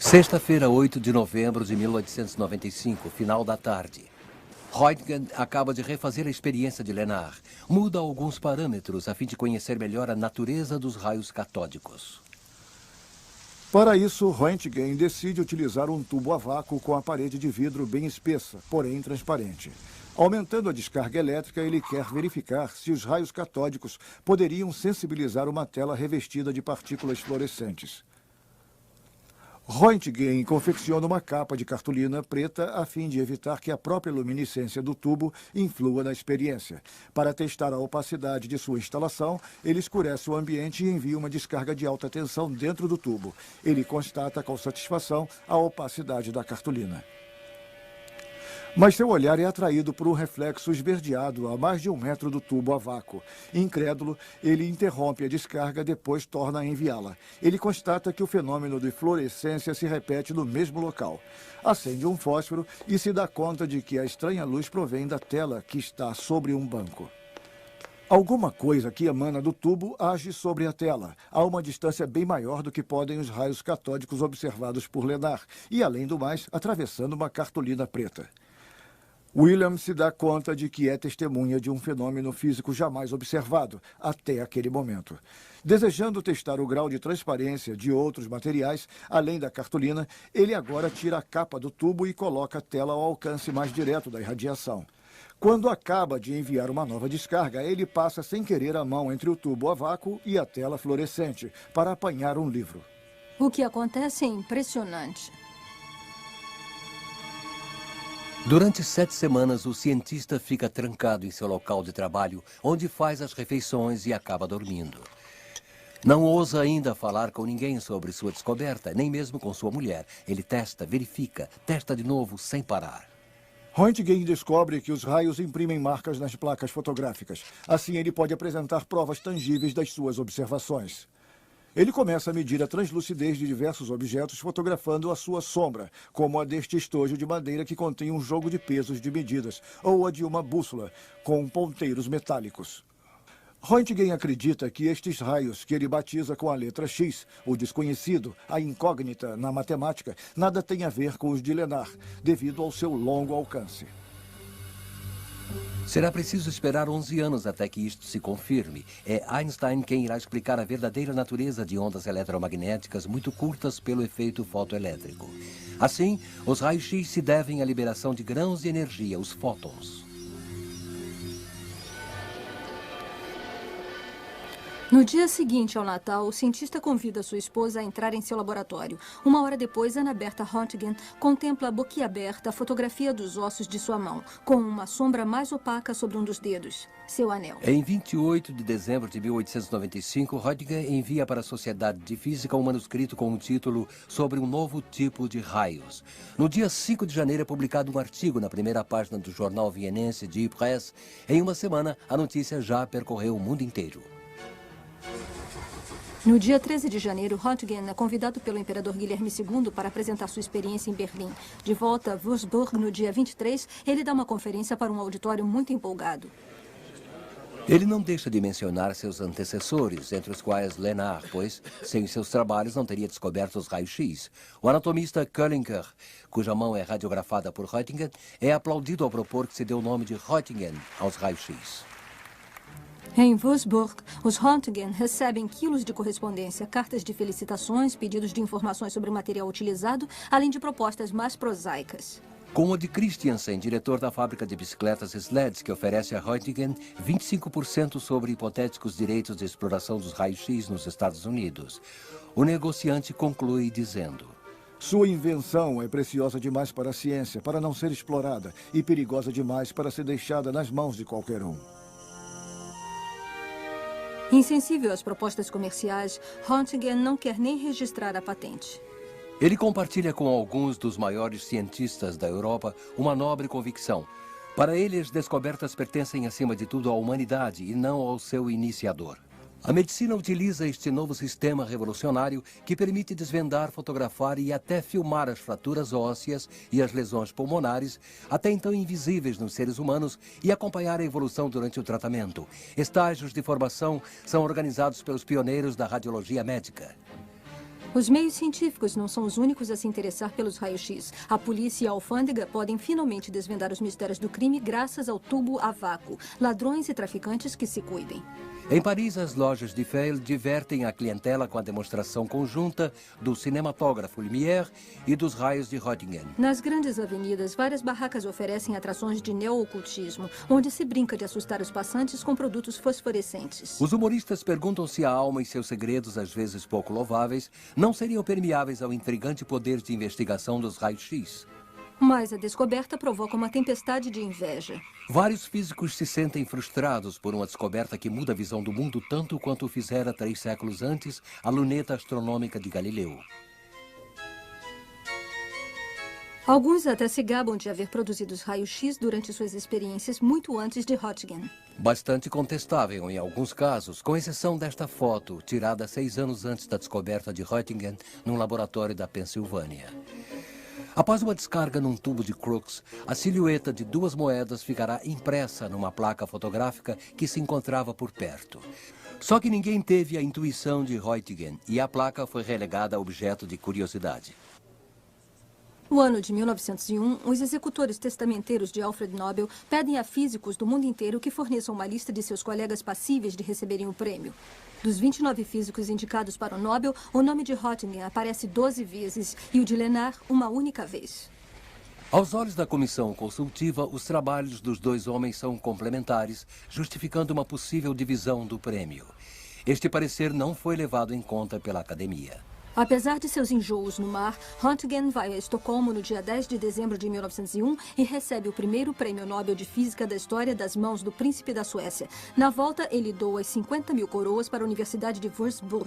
Sexta-feira, 8 de novembro de 1895, final da tarde. Röntgen acaba de refazer a experiência de Lenard. Muda alguns parâmetros a fim de conhecer melhor a natureza dos raios catódicos. Para isso, Röntgen decide utilizar um tubo a vácuo com a parede de vidro bem espessa, porém transparente. Aumentando a descarga elétrica, ele quer verificar se os raios catódicos poderiam sensibilizar uma tela revestida de partículas fluorescentes. Röntgen confecciona uma capa de cartolina preta a fim de evitar que a própria luminescência do tubo influa na experiência. Para testar a opacidade de sua instalação, ele escurece o ambiente e envia uma descarga de alta tensão dentro do tubo. Ele constata com satisfação a opacidade da cartolina. Mas seu olhar é atraído por um reflexo esverdeado a mais de 1 metro do tubo a vácuo. Incrédulo, ele interrompe a descarga, depois torna a enviá-la. Ele constata que o fenômeno de fluorescência se repete no mesmo local. Acende um fósforo e se dá conta de que a estranha luz provém da tela que está sobre um banco. Alguma coisa que emana do tubo age sobre a tela, a uma distância bem maior do que podem os raios catódicos observados por Lenard, e, além do mais, atravessando uma cartolina preta. William se dá conta de que é testemunha de um fenômeno físico jamais observado até aquele momento. Desejando testar o grau de transparência de outros materiais, além da cartolina, ele agora tira a capa do tubo e coloca a tela ao alcance mais direto da irradiação. Quando acaba de enviar uma nova descarga, ele passa sem querer a mão entre o tubo a vácuo e a tela fluorescente para apanhar um livro. O que acontece é impressionante. Durante 7 semanas, o cientista fica trancado em seu local de trabalho, onde faz as refeições e acaba dormindo. Não ousa ainda falar com ninguém sobre sua descoberta, nem mesmo com sua mulher. Ele testa, verifica, testa de novo, sem parar. Röntgen descobre que os raios imprimem marcas nas placas fotográficas. Assim, ele pode apresentar provas tangíveis das suas observações. Ele começa a medir a translucidez de diversos objetos fotografando a sua sombra, como a deste estojo de madeira que contém um jogo de pesos de medidas, ou a de uma bússola, com ponteiros metálicos. Röntgen acredita que estes raios, que ele batiza com a letra X, o desconhecido, a incógnita na matemática, nada tem a ver com os de Lenard, devido ao seu longo alcance. Será preciso esperar 11 anos até que isto se confirme. É Einstein quem irá explicar a verdadeira natureza de ondas eletromagnéticas muito curtas pelo efeito fotoelétrico. Assim, os raios-x se devem à liberação de grãos de energia, os fótons. No dia seguinte ao Natal, o cientista convida sua esposa a entrar em seu laboratório. 1 hora depois, Ana Berta Röntgen contempla boquiaberta a fotografia dos ossos de sua mão, com uma sombra mais opaca sobre um dos dedos, seu anel. Em 28 de dezembro de 1895, Röntgen envia para a Sociedade de Física um manuscrito com o título sobre um novo tipo de raios. No dia 5 de janeiro é publicado um artigo na primeira página do jornal vienense Die Presse. Em uma semana, a notícia já percorreu o mundo inteiro. No dia 13 de janeiro, Röntgen é convidado pelo imperador Guilherme II para apresentar sua experiência em Berlim. De volta a Würzburg, no dia 23, ele dá uma conferência para um auditório muito empolgado. Ele não deixa de mencionar seus antecessores, entre os quais Lenard, pois, sem seus trabalhos, não teria descoberto os raios-x. O anatomista Köllinger, cuja mão é radiografada por Röntgen, é aplaudido ao propor que se dê o nome de Röntgen aos raios-x. Em Würzburg, os Röntgen recebem quilos de correspondência, cartas de felicitações, pedidos de informações sobre o material utilizado, além de propostas mais prosaicas. Com o de Christiansen, diretor da fábrica de bicicletas Sleds, que oferece a Röntgen 25% sobre hipotéticos direitos de exploração dos raios-x nos Estados Unidos. O negociante conclui dizendo: Sua invenção é preciosa demais para a ciência, para não ser explorada, e perigosa demais para ser deixada nas mãos de qualquer um. Insensível às propostas comerciais, Röntgen não quer nem registrar a patente. Ele compartilha com alguns dos maiores cientistas da Europa uma nobre convicção. Para ele, as descobertas pertencem acima de tudo à humanidade e não ao seu iniciador. A medicina utiliza este novo sistema revolucionário que permite desvendar, fotografar e até filmar as fraturas ósseas e as lesões pulmonares, até então invisíveis nos seres humanos, e acompanhar a evolução durante o tratamento. Estágios de formação são organizados pelos pioneiros da radiologia médica. Os meios científicos não são os únicos a se interessar pelos raios-x. A polícia e a alfândega podem finalmente desvendar os mistérios do crime graças ao tubo a vácuo. Ladrões e traficantes que se cuidem. Em Paris, as lojas de Fayl divertem a clientela com a demonstração conjunta do cinematógrafo Lumière e dos raios de Röntgen. Nas grandes avenidas, várias barracas oferecem atrações de neo-ocultismo, onde se brinca de assustar os passantes com produtos fosforescentes. Os humoristas perguntam se a alma e seus segredos, às vezes pouco louváveis, não seriam permeáveis ao intrigante poder de investigação dos raios-x. Mas a descoberta provoca uma tempestade de inveja. Vários físicos se sentem frustrados por uma descoberta que muda a visão do mundo tanto quanto o fizera 3 séculos antes a luneta astronômica de Galileu. Alguns até se gabam de haver produzido os raios-x durante suas experiências muito antes de Röntgen. Bastante contestável em alguns casos, com exceção desta foto, tirada 6 anos antes da descoberta de Röntgen num laboratório da Pensilvânia. Após uma descarga num tubo de Crookes, a silhueta de 2 moedas ficará impressa numa placa fotográfica que se encontrava por perto. Só que ninguém teve a intuição de Röntgen e a placa foi relegada a objeto de curiosidade. No ano de 1901, os executores testamenteiros de Alfred Nobel pedem a físicos do mundo inteiro que forneçam uma lista de seus colegas passíveis de receberem o prêmio. Dos 29 físicos indicados para o Nobel, o nome de Röntgen aparece 12 vezes e o de Lenard uma única vez. Aos olhos da comissão consultiva, os trabalhos dos 2 homens são complementares, justificando uma possível divisão do prêmio. Este parecer não foi levado em conta pela academia. Apesar de seus enjoos no mar, Röntgen vai a Estocolmo no dia 10 de dezembro de 1901 e recebe o primeiro prêmio Nobel de Física da história das mãos do príncipe da Suécia. Na volta, ele doa as 50.000 coroas para a Universidade de Würzburg.